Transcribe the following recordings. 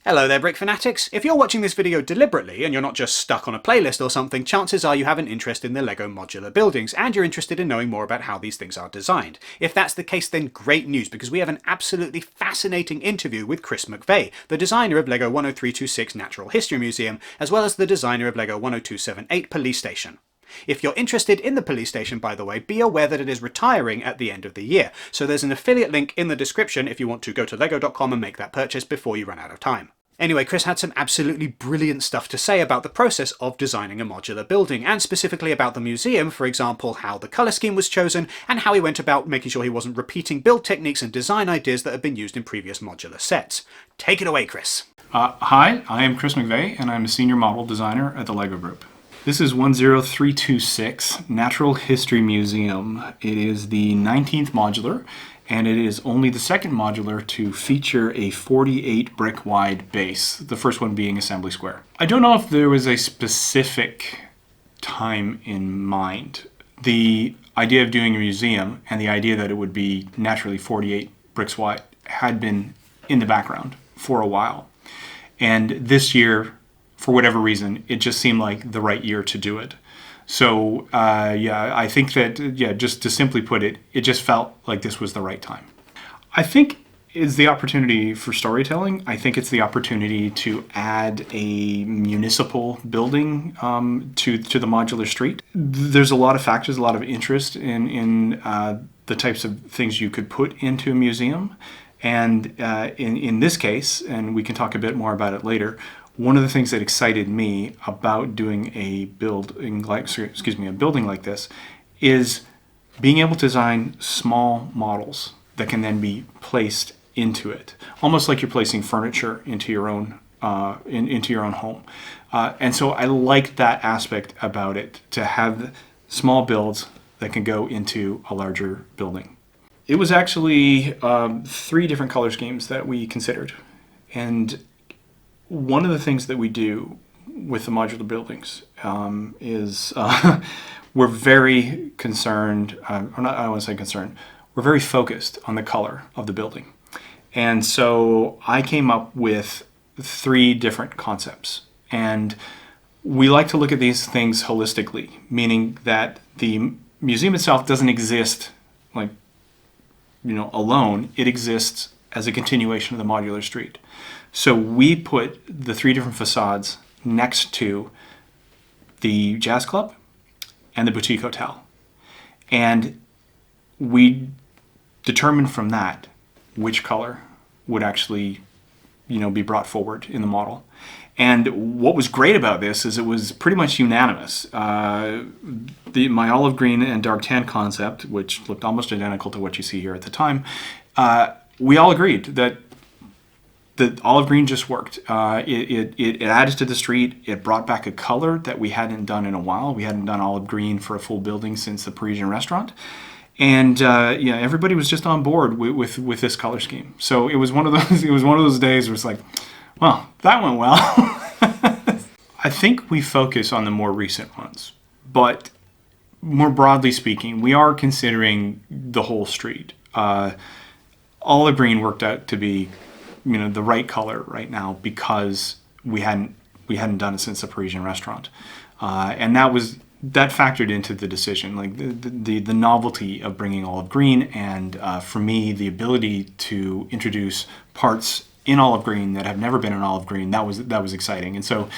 Hello there, Brick Fanatics! If you're watching this video deliberately and you're not just stuck on a playlist or something, chances are you have an interest in the LEGO modular buildings and you're interested in knowing more about how these things are designed. If that's the case, then great news, because we have an absolutely fascinating interview with Chris McVeigh, the designer of LEGO 10326 Natural History Museum, as well as the designer of LEGO 10278 Police Station. If you're interested in the police station, by the way, be aware that it is retiring at the end of the year, so there's an affiliate link in the description if you want to go to lego.com and make that purchase before you run out of time. Anyway, Chris had some absolutely brilliant stuff to say about the process of designing a modular building, and specifically about the museum, for example, how the colour scheme was chosen, and how he went about making sure he wasn't repeating build techniques and design ideas that had been used in previous modular sets. Take it away, Chris. Hi, I am Chris McVeigh, and I'm a senior model designer at the LEGO Group. This is 10326 Natural History Museum. It is the 19th modular, and it is only the second modular to feature a 48 brick wide base, the first one being Assembly Square. I don't know if there was a specific time in mind. The idea of doing a museum and the idea that it would be naturally 48 bricks wide had been in the background for a while. And this year, for whatever reason, it just seemed like the right year to do it. So yeah, I think that, just to simply put it, it just felt like this was the right time. I think it's the opportunity for storytelling. I think it's the opportunity to add a municipal building to the modular street. There's a lot of factors, a lot of interest in the types of things you could put into a museum. And in this case, and we can talk a bit more about it later, one of the things that excited me about doing a building like this is being able to design small models that can then be placed into it, almost like you're placing furniture into your own home. And so I liked that aspect about it, to have small builds that can go into a larger building. It was actually 3 different color schemes that we considered, and one of the things that we do with the modular buildings is we're very concerned, I don't want to say concerned, we're very focused on the color of the building. And so I came up with 3 different concepts. And we like to look at these things holistically, meaning that the museum itself doesn't exist alone. It exists as a continuation of the modular street. So we put the 3 different facades next to the Jazz Club and the Boutique Hotel. And we determined from that which color would actually, be brought forward in the model. And what was great about this is it was pretty much unanimous. My olive green and dark tan concept, which looked almost identical to what you see here at the time, we all agreed that the olive green just worked. It added to the street. It brought back a color that we hadn't done in a while. We hadn't done olive green for a full building since the Parisian restaurant. And everybody was just on board with this color scheme. So it was one of those days where it's like, well, that went well. I think we focus on the more recent ones, but more broadly speaking, we are considering the whole street. Olive green worked out to be the right color right now because we hadn't done it since the Parisian restaurant, and that factored into the decision, like the novelty of bringing olive green, and for me, the ability to introduce parts in olive green that have never been in olive green. That was exciting. And so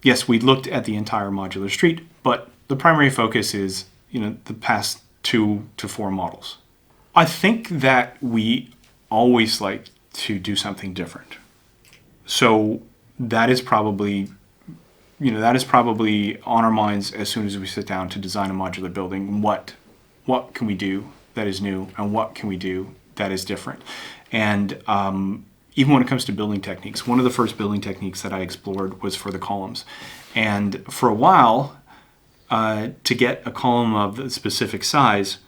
yes, we looked at the entire modular street, but the primary focus is the past 2 to 4 models. I think that we always like to do something different. So that is probably on our minds as soon as we sit down to design a modular building. What can we do that is new, and what can we do that is different? And even when it comes to building techniques, one of the first building techniques that I explored was for the columns. And for a while, to get a column of a specific size,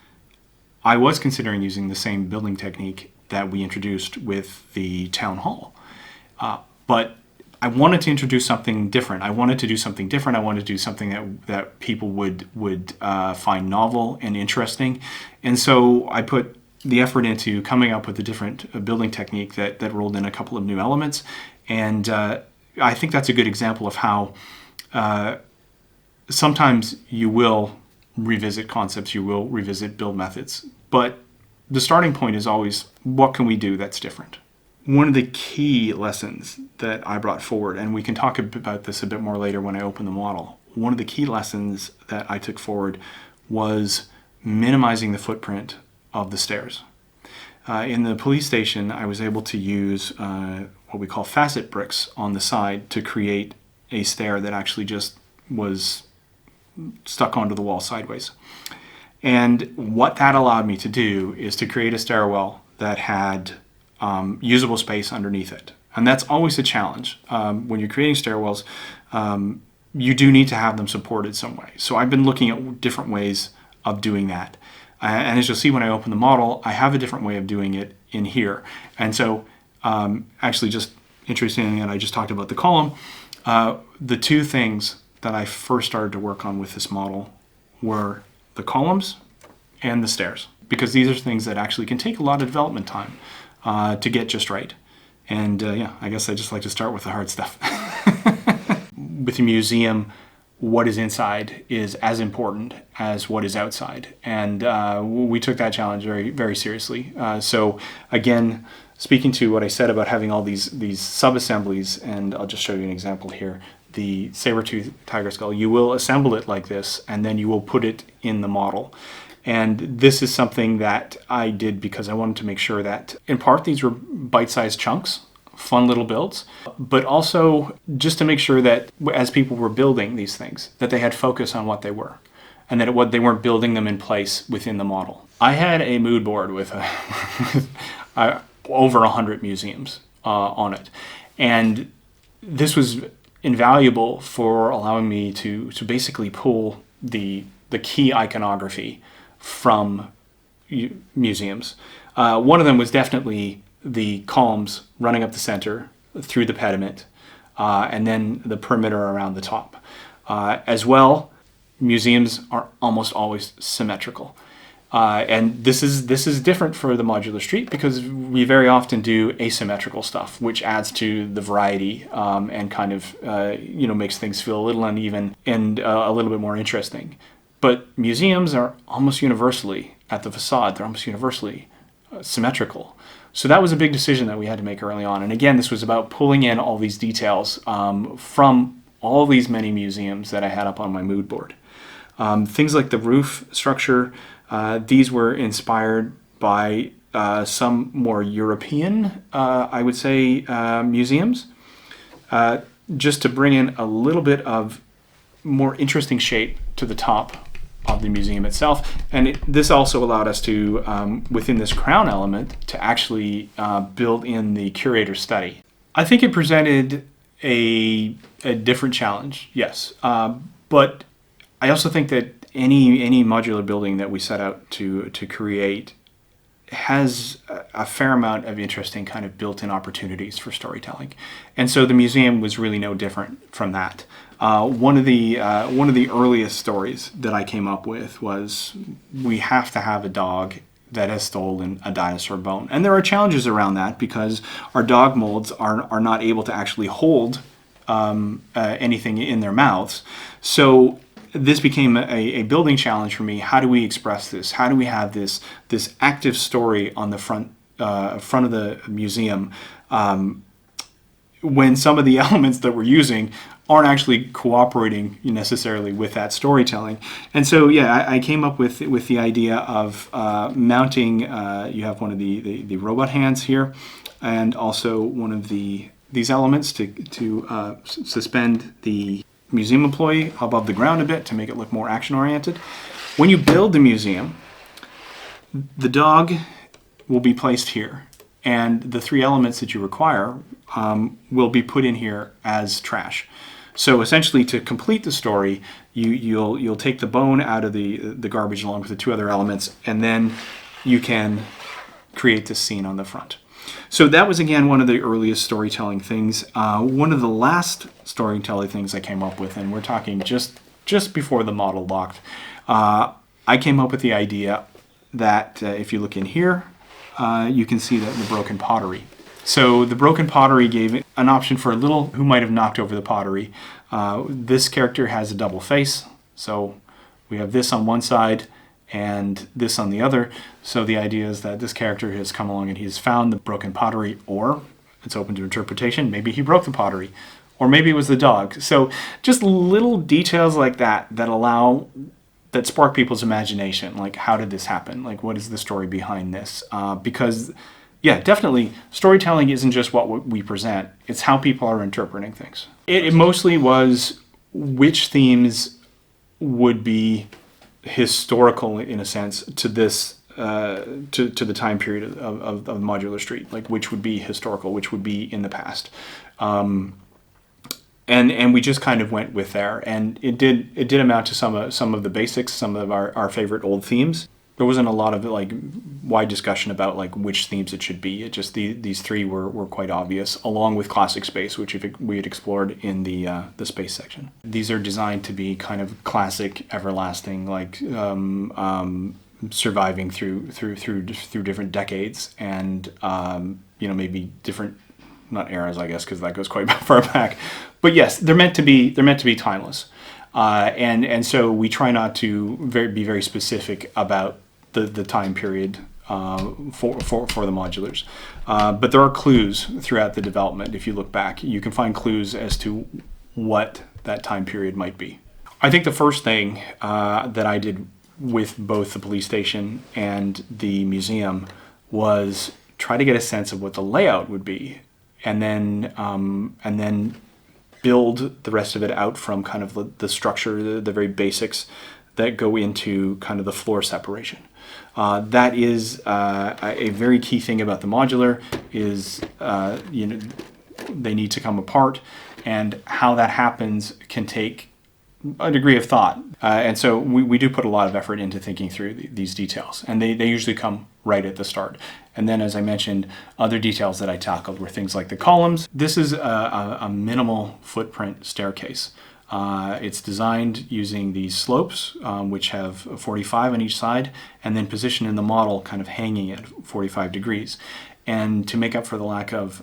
I was considering using the same building technique that we introduced with the town hall. But I wanted to introduce something different. I wanted to do something different. I wanted to do something that people would find novel and interesting. And so I put the effort into coming up with a different building technique that rolled in a couple of new elements. And I think that's a good example of how sometimes you will revisit concepts, you will revisit build methods, but the starting point is always, what can we do that's different? One of the key lessons that I brought forward, and we can talk about this a bit more later when I open the model, one of the key lessons that I took forward was minimizing the footprint of the stairs. In the police station, I was able to use what we call facet bricks on the side to create a stair that actually just was stuck onto the wall sideways. And what that allowed me to do is to create a stairwell that had usable space underneath it. And that's always a challenge. When you're creating stairwells, you do need to have them supported some way. So I've been looking at different ways of doing that. And as you'll see when I open the model, I have a different way of doing it in here. And so actually just interesting that I just talked about the column. The two things that I first started to work on with this model were the columns and the stairs, because these are things that actually can take a lot of development time to get just right. And yeah, I guess I just like to start with the hard stuff. With the museum, what is inside is as important as what is outside. And we took that challenge very, very seriously. So again, speaking to what I said about having all these sub-assemblies, and I'll just show you an example here. The saber-tooth tiger skull, you will assemble it like this, and then you will put it in the model. And this is something that I did because I wanted to make sure that, in part, these were bite-sized chunks, fun little builds, but also just to make sure that as people were building these things, that they had focus on what they were, and that they weren't building them in place within the model. I had a mood board with over 100 museums on it, and this was invaluable for allowing me to basically pull the key iconography from museums. One of them was definitely the columns running up the center through the pediment, and then the perimeter around the top. As well, museums are almost always symmetrical. And this is different for the modular street because we very often do asymmetrical stuff, which adds to the variety and kind of makes things feel a little uneven and a little bit more interesting. But museums are almost universally, at the facade, they're almost universally symmetrical. So that was a big decision that we had to make early on. And again, this was about pulling in all these details from all these many museums that I had up on my mood board. Things like the roof structure, these were inspired by some more European, I would say, museums, just to bring in a little bit of more interesting shape to the top of the museum itself. And this also allowed us to, within this crown element, to actually build in the curator's study. I think it presented a different challenge, yes. But I also think that any modular building that we set out to create has a fair amount of interesting kind of built-in opportunities for storytelling. And so the museum was really no different from that. One of the earliest stories that I came up with was we have to have a dog that has stolen a dinosaur bone. And there are challenges around that because our dog molds are not able to actually hold anything in their mouths. So this became a building challenge for me. How do we express this? How do we have this active story on the front of the museum when some of the elements that we're using aren't actually cooperating necessarily with that storytelling? And so, yeah, I came up with the idea of mounting. You have one of the robot hands here, and also one of these elements to suspend the museum employee above the ground a bit to make it look more action-oriented. When you build the museum, the dog will be placed here, and the three elements that you require will be put in here as trash. So essentially, to complete the story, you'll take the bone out of the garbage along with the two other elements, and then you can create this scene on the front. So that was, again, one of the earliest storytelling things. One of the last storytelling things I came up with, and we're talking just before the model locked, I came up with the idea that if you look in here, you can see the broken pottery. So the broken pottery gave an option for a little who might have knocked over the pottery. This character has a double face, so we have this on one side and this on the other. So the idea is that this character has come along and he's found the broken pottery, or it's open to interpretation, maybe he broke the pottery, or maybe it was the dog. So just little details like that that spark people's imagination. Like, how did this happen? Like, what is the story behind this? Because, yeah, definitely, storytelling isn't just what we present. It's how people are interpreting things. It mostly was which themes would be historical, in a sense, to this, to the time period of Modular Street. Like, which would be historical, which would be in the past. And we just kind of went with there, and it did amount to some of the basics, some of our favorite old themes. There wasn't a lot of like wide discussion about like which themes it should be. It just these three were quite obvious, along with classic space, which we had explored in the space section. These are designed to be kind of classic, everlasting, like surviving through different decades, and maybe different, not eras, I guess, because that goes quite far back. But yes, they're meant to be timeless, and so we try not to be very specific about the time period for the modulars. But there are clues throughout the development. If you look back, you can find clues as to what that time period might be. I think the first thing that I did with both the police station and the museum was try to get a sense of what the layout would be, and then build the rest of it out from kind of the structure, the very basics that go into kind of the floor separation. That is a very key thing about the modular is, they need to come apart, and how that happens can take a degree of thought. And so we do put a lot of effort into thinking through these details, and they usually come right at the start. And then, as I mentioned, other details that I tackled were things like the columns. This is a minimal footprint staircase. It's designed using these slopes, which have 45 on each side, and then positioned in the model kind of hanging at 45 degrees. And to make up for the lack of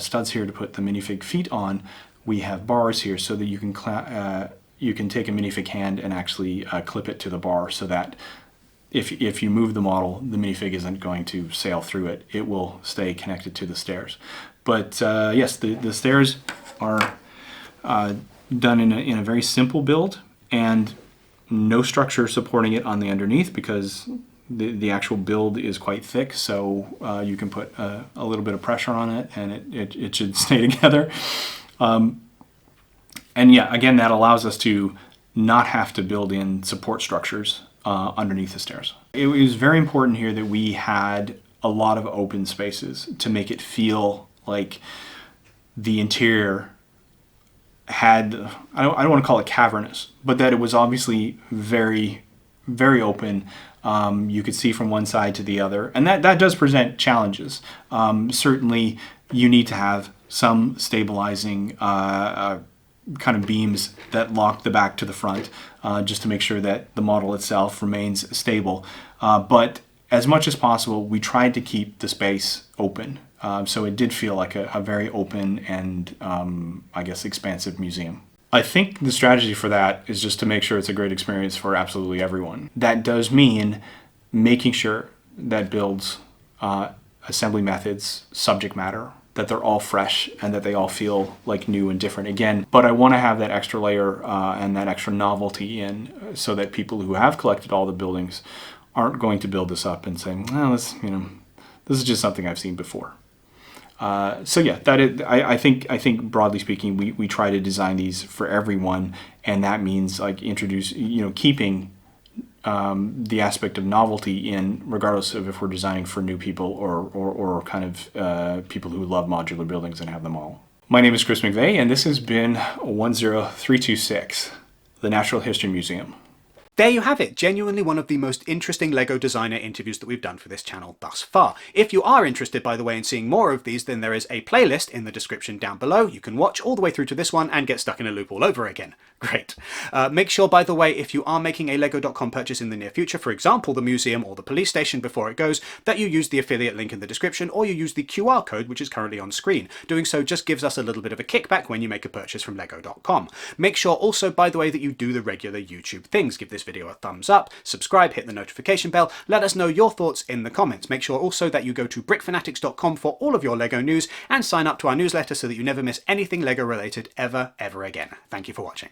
studs here to put the minifig feet on, we have bars here so that you can take a minifig hand and actually clip it to the bar, so that if you move the model, the minifig isn't going to sail through it. It will stay connected to the stairs. But yes, the stairs are done in a very simple build, and no structure supporting it on the underneath, because the actual build is quite thick, so you can put a little bit of pressure on it and it should stay together. And yeah, again, that allows us to not have to build in support structures underneath the stairs. It was very important here that we had a lot of open spaces to make it feel like the interior had, I don't want to call it cavernous, but that it was obviously very, very open. You could see from one side to the other, and that does present challenges. Certainly, you need to have some stabilizing kind of beams that lock the back to the front, just to make sure that the model itself remains stable. But as much as possible, we tried to keep the space open. So it did feel like a very open and, I guess, expansive museum. I think the strategy for that is just to make sure it's a great experience for absolutely everyone. That does mean making sure that builds, assembly methods, subject matter, that they're all fresh and that they all feel like new and different again. But I want to have that extra layer and that extra novelty in, so that people who have collected all the buildings aren't going to build this up and saying, well, this is just something I've seen before. So yeah, I think broadly speaking, we try to design these for everyone, and that means like keeping the aspect of novelty in, regardless of if we're designing for new people or kind of people who love modular buildings and have them all. My name is Chris McVeigh, and this has been 10326, the Natural History Museum. There you have it, genuinely one of the most interesting LEGO designer interviews that we've done for this channel thus far. If you are interested, by the way, in seeing more of these, then there is a playlist in the description down below. You can watch all the way through to this one and get stuck in a loop all over again. Great. Make sure, by the way, if you are making a Lego.com purchase in the near future, for example, the museum or the police station before it goes, that you use the affiliate link in the description, or you use the QR code, which is currently on screen. Doing so just gives us a little bit of a kickback when you make a purchase from Lego.com. Make sure also, by the way, that you do the regular YouTube things. Give this video a thumbs up, subscribe, hit the notification bell, let us know your thoughts in the comments. Make sure also that you go to brickfanatics.com for all of your LEGO news and sign up to our newsletter so that you never miss anything LEGO related ever again. Thank you for watching.